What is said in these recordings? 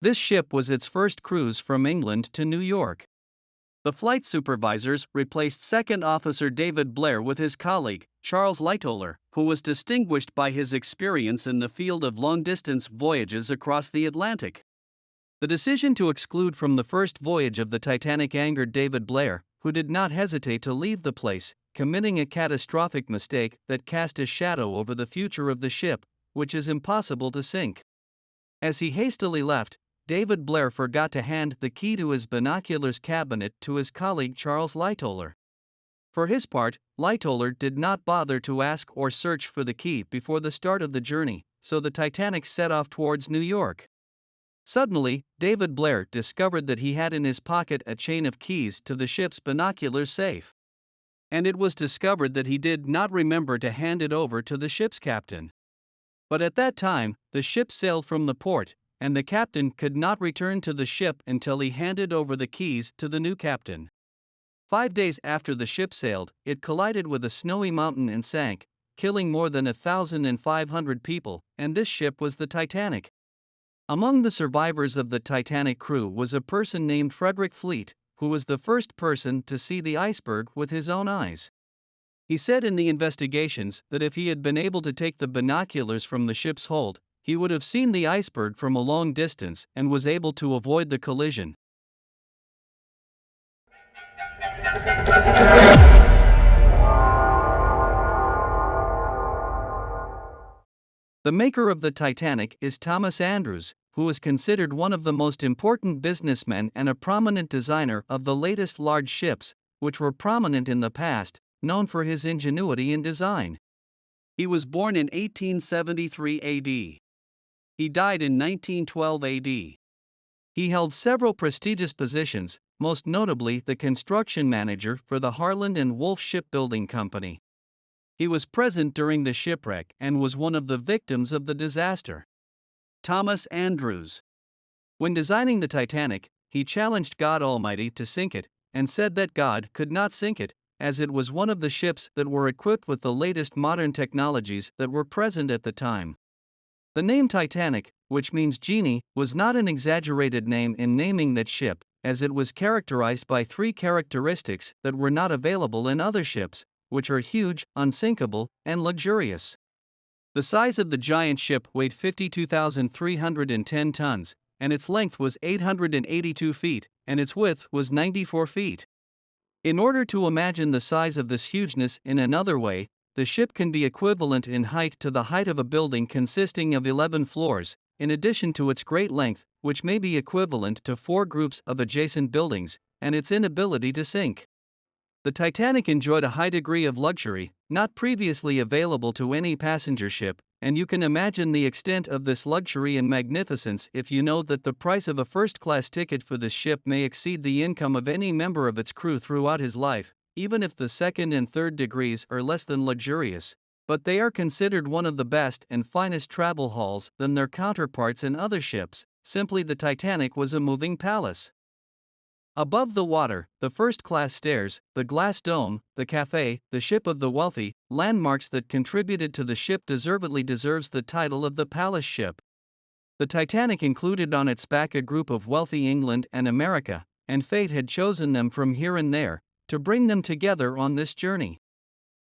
This ship was its first cruise from England to New York. The flight supervisors replaced Second Officer David Blair with his colleague, Charles Lightoller, who was distinguished by his experience in the field of long-distance voyages across the Atlantic. The decision to exclude from the first voyage of the Titanic angered David Blair, who did not hesitate to leave the place, committing a catastrophic mistake that cast a shadow over the future of the ship, which is impossible to sink. As he hastily left, David Blair forgot to hand the key to his binoculars cabinet to his colleague Charles Lightoller. For his part, Lightoller did not bother to ask or search for the key before the start of the journey, so the Titanic set off towards New York. Suddenly, David Blair discovered that he had in his pocket a chain of keys to the ship's binoculars safe. And it was discovered that he did not remember to hand it over to the ship's captain. But at that time, the ship sailed from the port, and the captain could not return to the ship until he handed over the keys to the new captain. 5 days after the ship sailed, it collided with a snowy mountain and sank, killing more than 1,500 people, and this ship was the Titanic. Among the survivors of the Titanic crew was a person named Frederick Fleet, who was the first person to see the iceberg with his own eyes. He said in the investigations that if he had been able to take the binoculars from the ship's hold, he would have seen the iceberg from a long distance and was able to avoid the collision. The maker of the Titanic is Thomas Andrews, who is considered one of the most important businessmen and a prominent designer of the latest large ships, which were prominent in the past, known for his ingenuity in design. He was born in 1873 AD. He died in 1912 AD. He held several prestigious positions, most notably the construction manager for the Harland and Wolff Shipbuilding Company. He was present during the shipwreck and was one of the victims of the disaster. Thomas Andrews. When designing the Titanic, he challenged God Almighty to sink it, and said that God could not sink it, as it was one of the ships that were equipped with the latest modern technologies that were present at the time. The name Titanic, which means genie, was not an exaggerated name in naming that ship, as it was characterized by 3 characteristics that were not available in other ships, which are huge, unsinkable, and luxurious. The size of the giant ship weighed 52,310 tons, and its length was 882 feet, and its width was 94 feet. In order to imagine the size of this hugeness in another way, the ship can be equivalent in height to the height of a building consisting of 11 floors, in addition to its great length, which may be equivalent to 4 groups of adjacent buildings, and its inability to sink. The Titanic enjoyed a high degree of luxury, not previously available to any passenger ship, and you can imagine the extent of this luxury and magnificence if you know that the price of a first-class ticket for this ship may exceed the income of any member of its crew throughout his life, even if the second and third degrees are less than luxurious. But they are considered one of the best and finest travel halls than their counterparts in other ships. Simply, the Titanic was a moving palace. Above the water, the first-class stairs, the glass dome, the cafe, the ship of the wealthy, landmarks that contributed to the ship deservedly deserves the title of the palace ship. The Titanic included on its back a group of wealthy England and America, and fate had chosen them from here and there, to bring them together on this journey.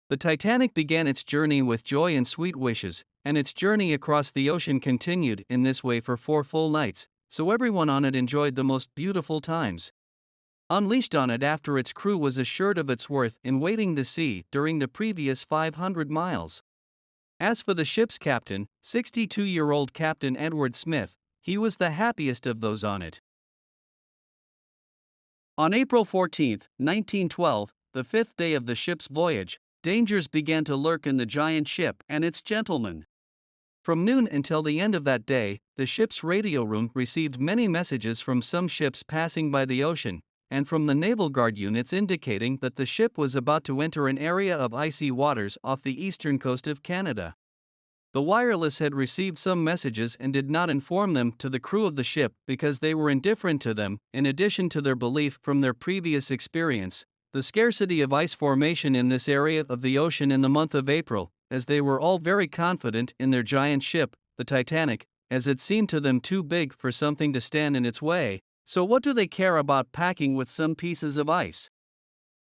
The Titanic began its journey with joy and sweet wishes, and its journey across the ocean continued in this way for 4 full nights, so everyone on it enjoyed the most beautiful times. Unleashed on it after its crew was assured of its worth in wading the sea during the previous 500 miles. As for the ship's captain, 62-year-old Captain Edward Smith, he was the happiest of those on it. On April 14, 1912, the 5th day of the ship's voyage, dangers began to lurk in the giant ship and its gentlemen. From noon until the end of that day, the ship's radio room received many messages from some ships passing by the ocean, and from the Naval Guard units indicating that the ship was about to enter an area of icy waters off the eastern coast of Canada. The wireless had received some messages and did not inform them to the crew of the ship because they were indifferent to them, in addition to their belief from their previous experience, the scarcity of ice formation in this area of the ocean in the month of April, as they were all very confident in their giant ship, the Titanic, as it seemed to them too big for something to stand in its way. So what do they care about packing with some pieces of ice?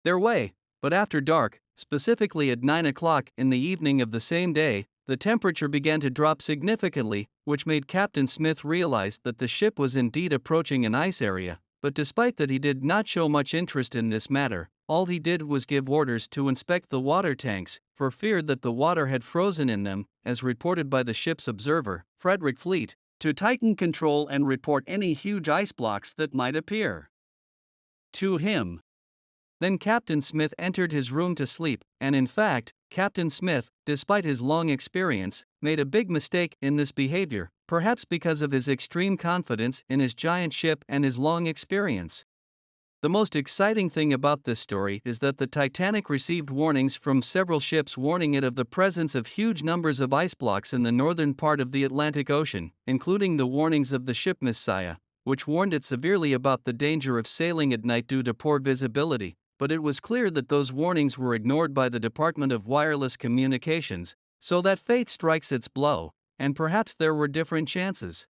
Their way. But after dark, specifically at 9 o'clock in the evening of the same day, the temperature began to drop significantly, which made Captain Smith realize that the ship was indeed approaching an ice area. But despite that, he did not show much interest in this matter. All he did was give orders to inspect the water tanks, for fear that the water had frozen in them, as reported by the ship's observer, Frederick Fleet, to tighten control and report any huge ice blocks that might appear to him. Then Captain Smith entered his room to sleep, and in fact, Captain Smith, despite his long experience, made a big mistake in this behavior, perhaps because of his extreme confidence in his giant ship and his long experience. The most exciting thing about this story is that the Titanic received warnings from several ships warning it of the presence of huge numbers of ice blocks in the northern part of the Atlantic Ocean, including the warnings of the ship Messiah, which warned it severely about the danger of sailing at night due to poor visibility. But it was clear that those warnings were ignored by the Department of Wireless Communications, so that fate strikes its blow, and perhaps there were different chances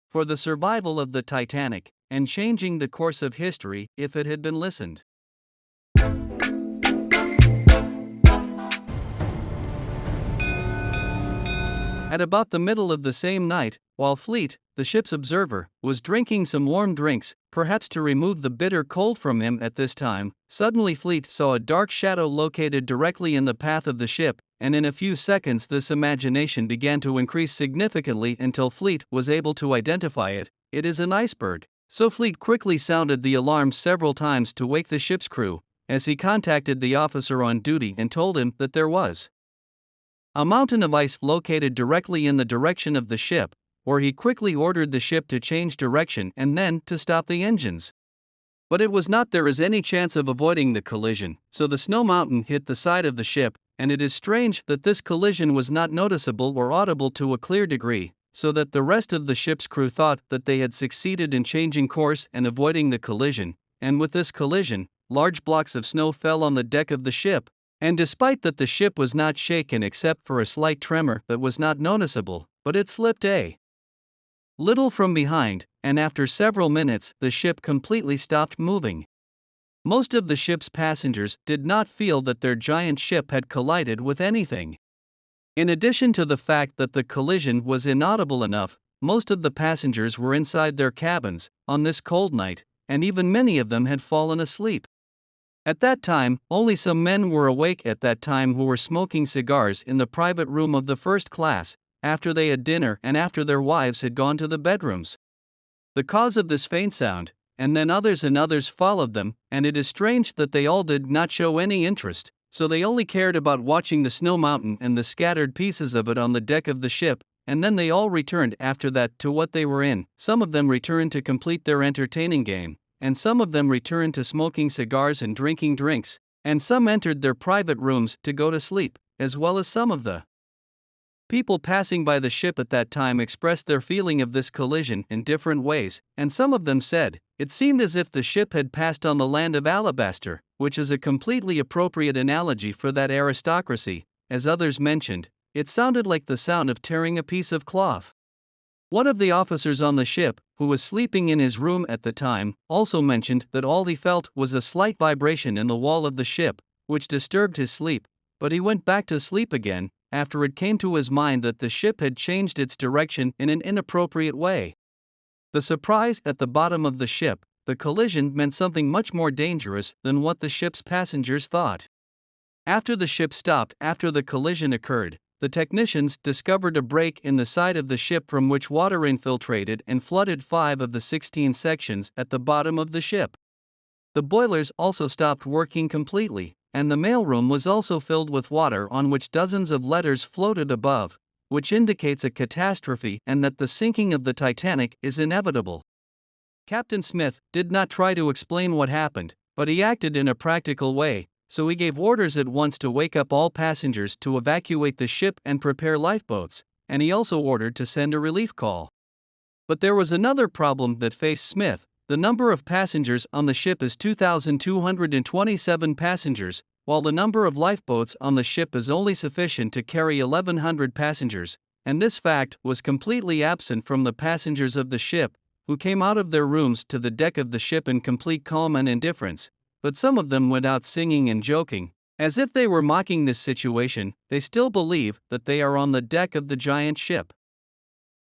for the survival of the Titanic, and changing the course of history if it had been listened. At about the middle of the same night, while Fleet, the ship's observer, was drinking some warm drinks, perhaps to remove the bitter cold from him at this time, suddenly Fleet saw a dark shadow located directly in the path of the ship, and in a few seconds this imagination began to increase significantly until Fleet was able to identify it. It is an iceberg. So Fleet quickly sounded the alarm several times to wake the ship's crew, as he contacted the officer on duty and told him that there was a mountain of ice located directly in the direction of the ship, where he quickly ordered the ship to change direction and then to stop the engines. But it was not there is any chance of avoiding the collision, so the snow mountain hit the side of the ship, and it is strange that this collision was not noticeable or audible to a clear degree, so that the rest of the ship's crew thought that they had succeeded in changing course and avoiding the collision, and with this collision, large blocks of snow fell on the deck of the ship. And despite that the ship was not shaken except for a slight tremor that was not noticeable, but it slipped a little from behind, and after several minutes the ship completely stopped moving. Most of the ship's passengers did not feel that their giant ship had collided with anything. In addition to the fact that the collision was inaudible enough, most of the passengers were inside their cabins on this cold night, and even many of them had fallen asleep. At that time, only some men were awake at that time who were smoking cigars in the private room of the first class, after they had dinner and after their wives had gone to the bedrooms. The cause of this faint sound, and then others and others followed them, and it is strange that they all did not show any interest, so they only cared about watching the snow mountain and the scattered pieces of it on the deck of the ship, and then they all returned after that to what they were in. Some of them returned to complete their entertaining game, and some of them returned to smoking cigars and drinking drinks, and some entered their private rooms to go to sleep, as well as some of the people passing by the ship at that time expressed their feeling of this collision in different ways, and some of them said, it seemed as if the ship had passed on the land of alabaster, which is a completely appropriate analogy for that aristocracy. As others mentioned, it sounded like the sound of tearing a piece of cloth. One of the officers on the ship, who was sleeping in his room at the time, also mentioned that all he felt was a slight vibration in the wall of the ship, which disturbed his sleep, but he went back to sleep again, after it came to his mind that the ship had changed its direction in an inappropriate way. The surprise at the bottom of the ship, the collision meant something much more dangerous than what the ship's passengers thought. After the ship stopped after the collision occurred, the technicians discovered a break in the side of the ship from which water infiltrated and flooded 5 of the 16 sections at the bottom of the ship. The boilers also stopped working completely, and the mailroom was also filled with water on which dozens of letters floated above, which indicates a catastrophe and that the sinking of the Titanic is inevitable. Captain Smith did not try to explain what happened, but he acted in a practical way. So he gave orders at once to wake up all passengers to evacuate the ship and prepare lifeboats, and he also ordered to send a relief call. But there was another problem that faced Smith. The number of passengers on the ship is 2,227 passengers, while the number of lifeboats on the ship is only sufficient to carry 1,100 passengers, and this fact was completely absent from the passengers of the ship, who came out of their rooms to the deck of the ship in complete calm and indifference, but some of them went out singing and joking. As if they were mocking this situation, they still believe that they are on the deck of the giant ship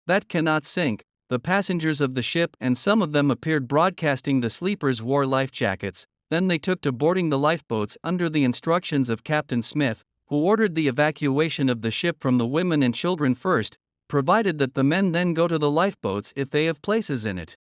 that cannot sink. The passengers of the ship and some of them appeared broadcasting the sleepers wore life jackets. Then they took to boarding the lifeboats under the instructions of Captain Smith, who ordered the evacuation of the ship from the women and children first, provided that the men then go to the lifeboats if they have places in it.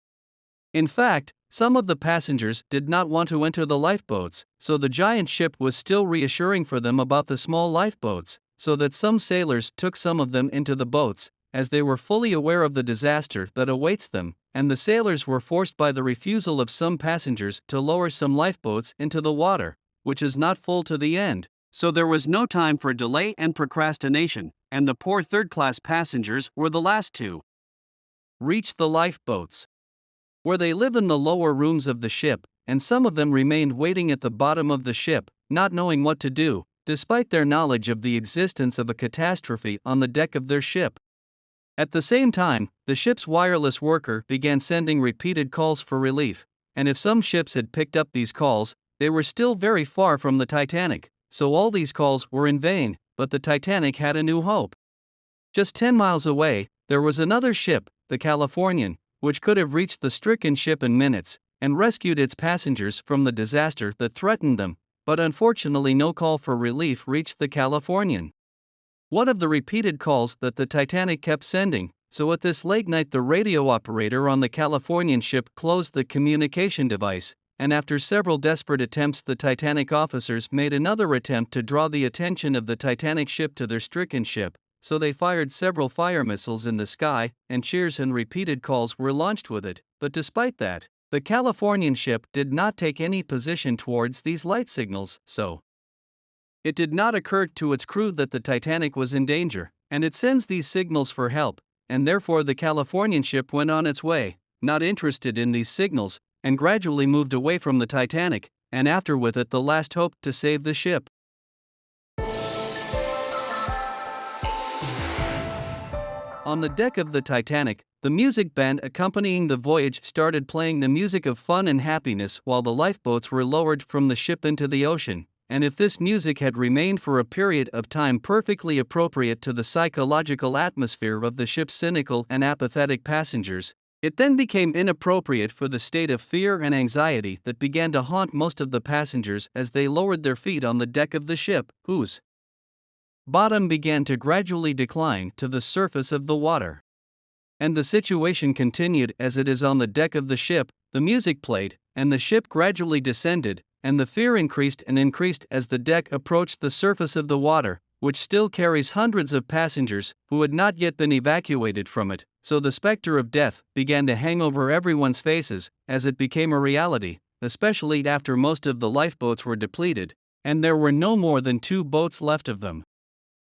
In fact, some of the passengers did not want to enter the lifeboats, so the giant ship was still reassuring for them about the small lifeboats, so that some sailors took some of them into the boats, as they were fully aware of the disaster that awaits them, and the sailors were forced by the refusal of some passengers to lower some lifeboats into the water, which is not full to the end. So there was no time for delay and procrastination, and the poor third-class passengers were the last to reach the lifeboats, where they live in the lower rooms of the ship, and some of them remained waiting at the bottom of the ship, not knowing what to do, despite their knowledge of the existence of a catastrophe on the deck of their ship. At the same time, the ship's wireless worker began sending repeated calls for relief, and if some ships had picked up these calls, they were still very far from the Titanic, so all these calls were in vain, but the Titanic had a new hope. Just 10 miles away, there was another ship, the Californian, which could have reached the stricken ship in minutes, and rescued its passengers from the disaster that threatened them, but unfortunately no call for relief reached the Californian. One of the repeated calls that the Titanic kept sending, so at this late night the radio operator on the Californian ship closed the communication device, and after several desperate attempts the Titanic officers made another attempt to draw the attention of the Titanic ship to their stricken ship, so they fired several fire missiles in the sky, and cheers and repeated calls were launched with it, but despite that, the Californian ship did not take any position towards these light signals, so it did not occur to its crew that the Titanic was in danger, and it sends these signals for help, and therefore the Californian ship went on its way, not interested in these signals, and gradually moved away from the Titanic, and after with it the last hope to save the ship. On the deck of the Titanic, the music band accompanying the voyage started playing the music of fun and happiness while the lifeboats were lowered from the ship into the ocean, and if this music had remained for a period of time perfectly appropriate to the psychological atmosphere of the ship's cynical and apathetic passengers, it then became inappropriate for the state of fear and anxiety that began to haunt most of the passengers as they lowered their feet on the deck of the ship, whose bottom began to gradually decline to the surface of the water. And the situation continued as it is on the deck of the ship. The music played, and the ship gradually descended, and the fear increased and increased as the deck approached the surface of the water, which still carries hundreds of passengers who had not yet been evacuated from it, so the specter of death began to hang over everyone's faces as it became a reality, especially after most of the lifeboats were depleted, and there were no more than 2 boats left of them.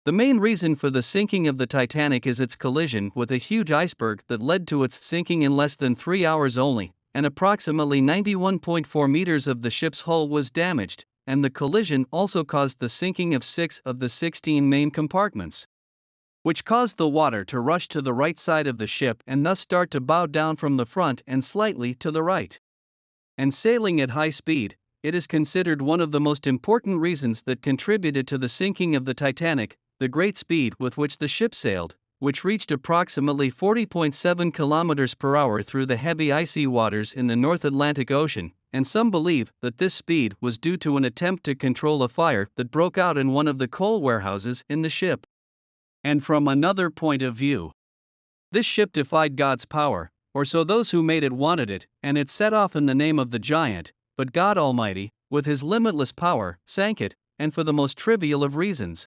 The main reason for the sinking of the Titanic is its collision with a huge iceberg that led to its sinking in less than 3 hours only, and approximately 91.4 meters of the ship's hull was damaged, and the collision also caused the sinking of 6 of the 16 main compartments, which caused the water to rush to the right side of the ship and thus start to bow down from the front and slightly to the right. And sailing at high speed, it is considered one of the most important reasons that contributed to the sinking of the Titanic, the great speed with which the ship sailed, which reached approximately 40.7 kilometers per hour through the heavy icy waters in the North Atlantic Ocean, and some believe that this speed was due to an attempt to control a fire that broke out in one of the coal warehouses in the ship. And from another point of view, this ship defied God's power, or so those who made it wanted it, and it set off in the name of the giant, but God Almighty, with his limitless power, sank it, and for the most trivial of reasons.